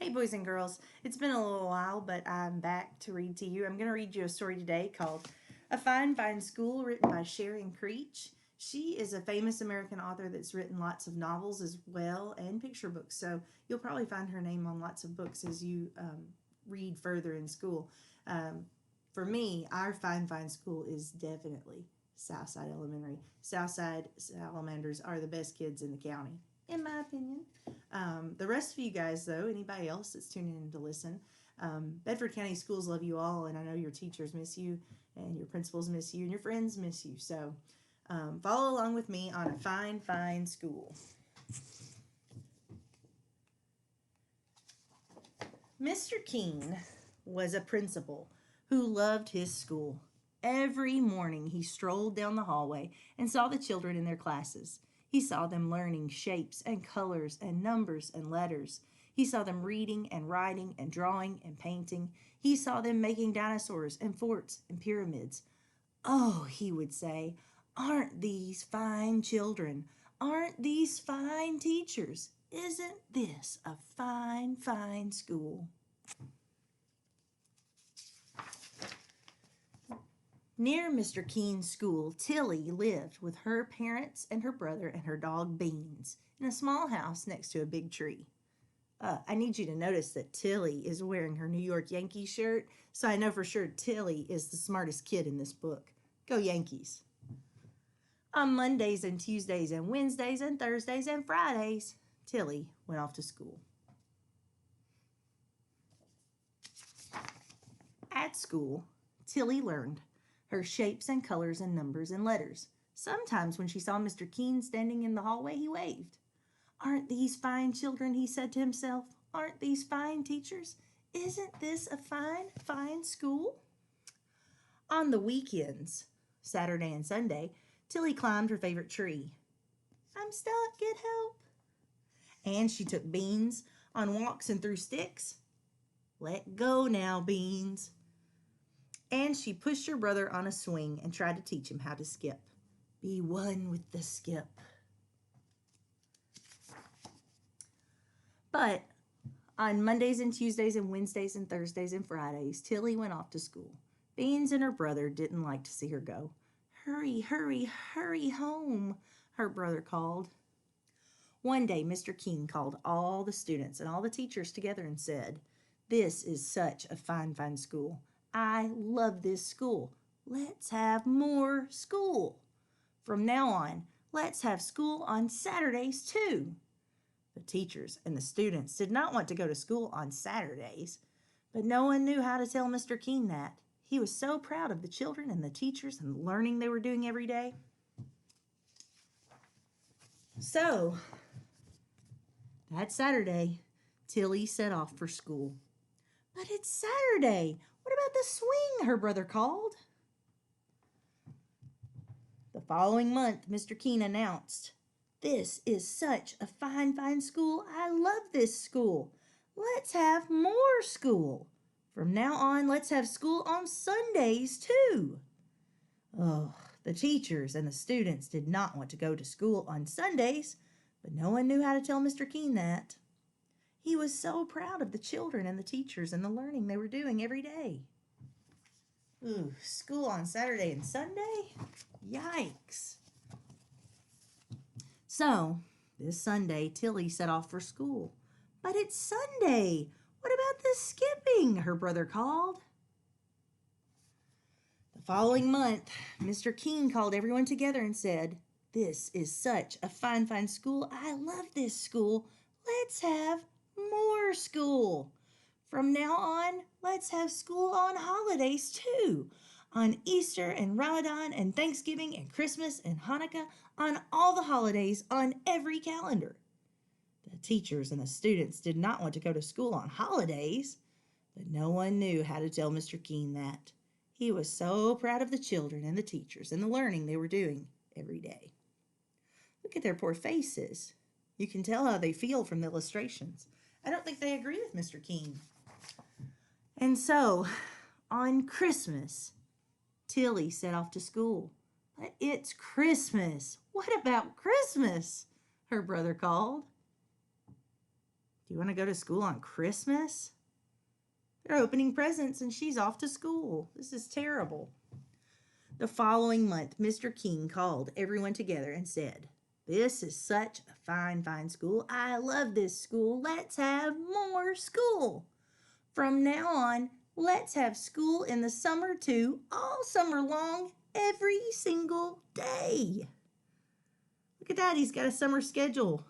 Hey, boys and girls. It's been a little while, but I'm back to read to you. I'm going to read you a story today called A Fine, Fine School, written by Sharon Creech. She is a famous American author that's written lots of novels as well and picture books. So you'll probably find her name on lots of books as you read further in school. For me, our Fine, Fine School is definitely Southside Elementary. Southside Salamanders are the best kids in the county, in my opinion. The rest of you guys, though, anybody else that's tuning in to listen, Bedford County Schools love you all, and I know your teachers miss you, and your principals miss you, and your friends miss you. So follow along with me on A Fine, Fine School. Mr. Keene was a principal who loved his school. Every morning he strolled down the hallway and saw the children in their classes. He saw them learning shapes and colors and numbers and letters. He saw them reading and writing and drawing and painting. He saw them making dinosaurs and forts and pyramids. Oh, he would say, aren't these fine children? Aren't these fine teachers? Isn't this a fine, fine school? Near Mr. Keene's school, Tilly lived with her parents and her brother and her dog Beans in a small house next to a big tree. I need you to notice that Tilly is wearing her New York Yankees shirt, so I know for sure Tilly is the smartest kid in this book. Go Yankees. On Mondays and Tuesdays and Wednesdays and Thursdays and Fridays, Tilly went off to school. At school, Tilly learned her shapes and colors and numbers and letters. Sometimes when she saw Mr. Keene standing in the hallway, he waved. Aren't these fine children, he said to himself. Aren't these fine teachers? Isn't this a fine, fine school? On the weekends, Saturday and Sunday, Tilly climbed her favorite tree. I'm stuck, get help. And she took Beans on walks and threw sticks. Let go now, Beans. And she pushed her brother on a swing and tried to teach him how to skip. Be one with the skip. But on Mondays and Tuesdays and Wednesdays and Thursdays and Fridays, Tilly went off to school. Beans and her brother didn't like to see her go. Hurry, hurry, hurry home, her brother called. One day, Mr. Keene called all the students and all the teachers together and said, This is such a fine, fine school. I love this school. Let's have more school. From now on, let's have school on Saturdays too. The teachers and the students did not want to go to school on Saturdays, but no one knew how to tell Mr. Keene that. He was so proud of the children and the teachers and the learning they were doing every day. So, that Saturday, Tilly set off for school. But it's Saturday. What about the swing? Her brother called. The following month, Mr. Keene announced, This is such a fine, fine school. I love this school. Let's have more school. From now on, let's have school on Sundays too. Oh, the teachers and the students did not want to go to school on Sundays, but no one knew how to tell Mr. Keene that. He was so proud of the children and the teachers and the learning they were doing every day. Ooh, school on Saturday and Sunday? Yikes. So, this Sunday, Tilly set off for school. But it's Sunday. What about the skipping? Her brother called. The following month, Mr. Keene called everyone together and said, This is such a fine, fine school. I love this school. Let's have more school. From now on, let's have school on holidays too. On Easter and Ramadan and Thanksgiving and Christmas and Hanukkah, on all the holidays on every calendar. The teachers and the students did not want to go to school on holidays, but no one knew how to tell Mr. Keene that. He was so proud of the children and the teachers and the learning they were doing every day. Look at their poor faces. You can tell how they feel from the illustrations. I don't think they agree with Mr. Keene. And so, on Christmas, Tilly set off to school. But it's Christmas. What about Christmas? Her brother called. Do you want to go to school on Christmas? They're opening presents and she's off to school. This is terrible. The following month, Mr. King called everyone together and said, "This is such a fine, fine school. I love this school. Let's have more school. From now on, let's have school in the summer too, all summer long, every single day." Look at that. He's got a summer schedule.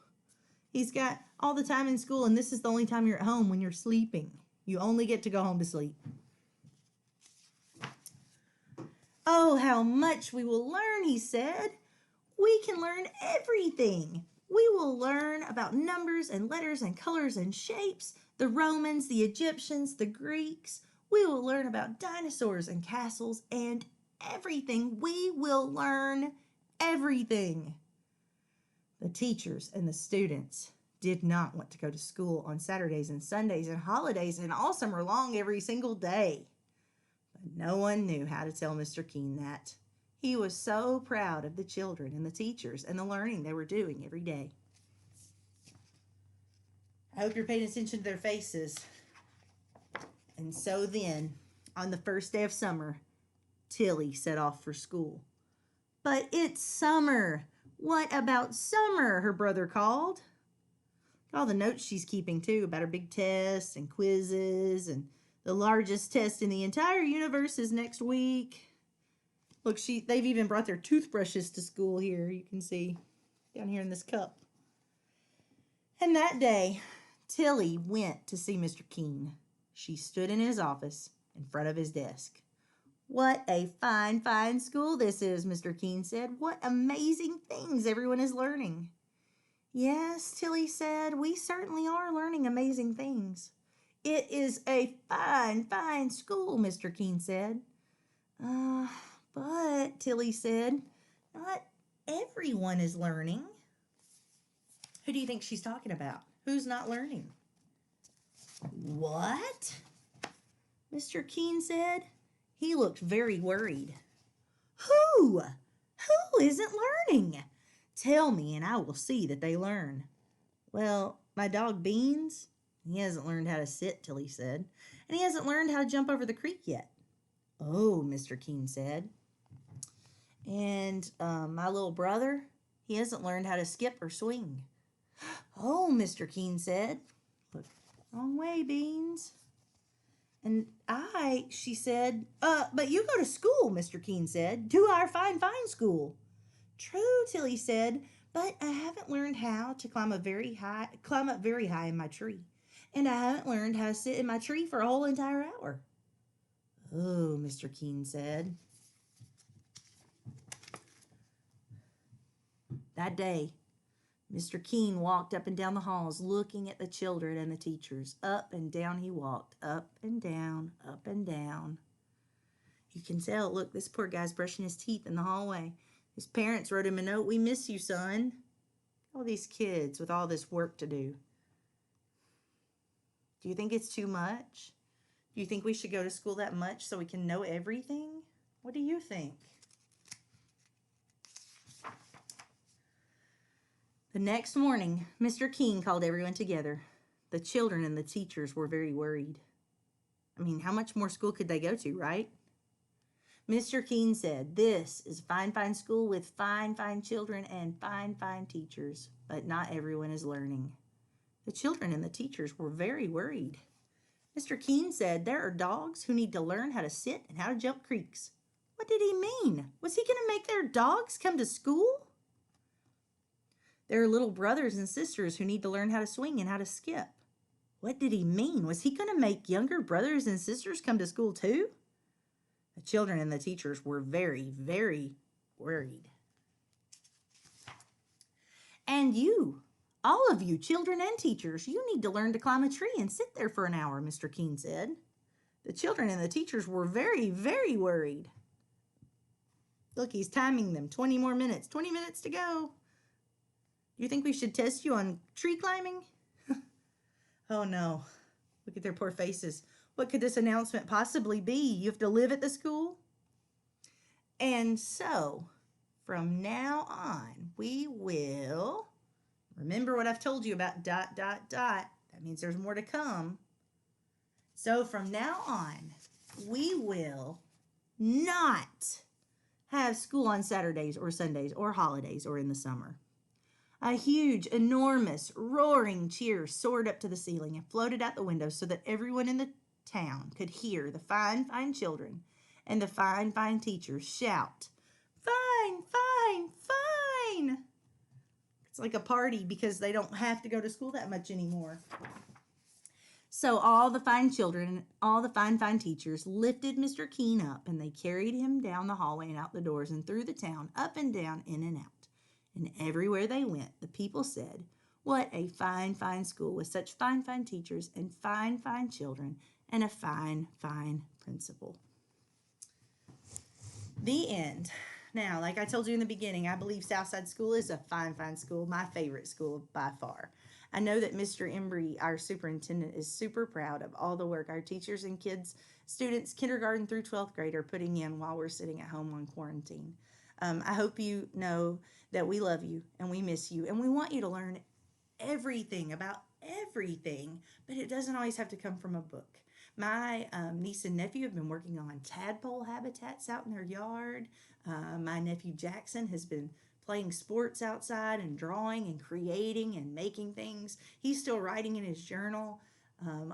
He's got all the time in school, and this is the only time you're at home when you're sleeping. You only get to go home to sleep. "Oh, how much we will learn," he said. "We can learn everything. We will learn about numbers and letters and colors and shapes, the Romans, the Egyptians, the Greeks. We will learn about dinosaurs and castles and everything. We will learn everything." The teachers and the students did not want to go to school on Saturdays and Sundays and holidays and all summer long every single day. But no one knew how to tell Mr. King that. He was so proud of the children and the teachers and the learning they were doing every day. I hope you're paying attention to their faces. And so then, on the first day of summer, Tilly set off for school. "But it's summer. What about summer?" her brother called. All the notes she's keeping too about her big tests and quizzes, and the largest test in the entire universe is next week. Look, they've even brought their toothbrushes to school here. You can see down here in this cup. And that day, Tilly went to see Mr. King. She stood in his office in front of his desk. "What a fine, fine school this is," Mr. King said. "What amazing things everyone is learning." "Yes," Tilly said, "we certainly are learning amazing things." "It is a fine, fine school," Mr. King said. But Tilly said, "not everyone is learning." Who do you think she's talking about? Who's not learning? "What?" Mr. King said. He looked very worried. Who? Who isn't learning? Tell me and I will see that they learn." "Well, my dog Beans, he hasn't learned how to sit," Tilly said. "And he hasn't learned how to jump over the creek yet." "Oh," Mr. King said. "And my little brother, he hasn't learned how to skip or swing." "Oh," Mr. King said. "Look, wrong way, Beans." "And she said, but you go to school," Mr. King said, "to our fine, fine school." "True," Tilly said, "but I haven't learned how to climb up very high in my tree. And I haven't learned how to sit in my tree for a whole entire hour." "Oh," Mr. King said. That day, Mr. King walked up and down the halls looking at the children and the teachers. Up and down he walked, up and down, up and down. You can tell, look, this poor guy's brushing his teeth in the hallway. His parents wrote him a note, "We miss you, son." All these kids with all this work to do. Do you think it's too much? Do you think we should go to school that much so we can know everything? What do you think? The next morning, Mr. King called everyone together. The children and the teachers were very worried. I mean, how much more school could they go to, right? Mr. King said, "This is a fine, fine school with fine, fine children and fine, fine teachers, but not everyone is learning." The children and the teachers were very worried. Mr. King said, "There are dogs who need to learn how to sit and how to jump creeks." What did he mean? Was he going to make their dogs come to school? "There are little brothers and sisters who need to learn how to swing and how to skip." What did he mean? Was he going to make younger brothers and sisters come to school too? The children and the teachers were very, very worried. "And you, all of you, children and teachers, you need to learn to climb a tree and sit there for an hour," Mr. King said. The children and the teachers were very, very worried. Look, he's timing them. 20 more minutes. 20 minutes to go. "Do you think we should test you on tree climbing?" Oh no. Look at their poor faces. What could this announcement possibly be? You have to live at the school? And so, from now on, we will remember what I've told you about ... That That means there's more to come. So from now on, we will not have school on Saturdays or Sundays or holidays or in the summer. A huge, enormous, roaring cheer soared up to the ceiling and floated out the window so that everyone in the town could hear the fine, fine children and the fine, fine teachers shout, "Fine, fine, fine!" It's like a party because they don't have to go to school that much anymore. So all the fine children and all the fine, fine teachers lifted Mr. Keene up, and they carried him down the hallway and out the doors and through the town, up and down, in and out. And everywhere they went, the people said, "What a fine, fine school with such fine, fine teachers and fine, fine children and a fine, fine principal." The end. Now, like I told you in the beginning, I believe Southside School is a fine, fine school, my favorite school by far. I know that Mr. Embry, our superintendent, is super proud of all the work our teachers and kids, students, kindergarten through 12th grade, are putting in while we're sitting at home on quarantine. I hope you know that we love you and we miss you and we want you to learn everything about everything, but it doesn't always have to come from a book. My niece and nephew have been working on tadpole habitats out in their yard. My nephew Jackson has been playing sports outside and drawing and creating and making things. He's still writing in his journal.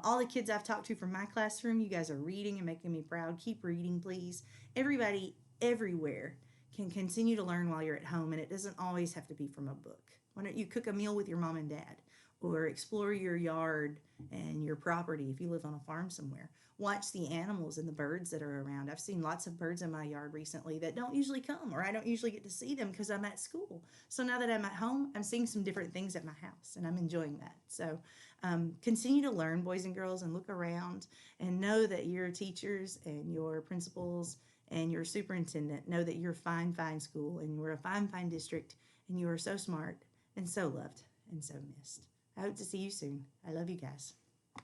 All the kids I've talked to from my classroom, you guys are reading and making me proud. Keep reading, please. Everybody, everywhere, can continue to learn while you're at home, and it doesn't always have to be from a book. Why don't you cook a meal with your mom and dad, or explore your yard and your property if you live on a farm somewhere? Watch the animals and the birds that are around. I've seen lots of birds in my yard recently that don't usually come, or I don't usually get to see them because I'm at school. So now that I'm at home, I'm seeing some different things at my house, and I'm enjoying that. So continue to learn, boys and girls, and look around and know that your teachers and your principals and your superintendent know that you're a fine, fine school and you're a fine, fine district, and you are so smart and so loved and so missed. I hope to see you soon. I love you guys.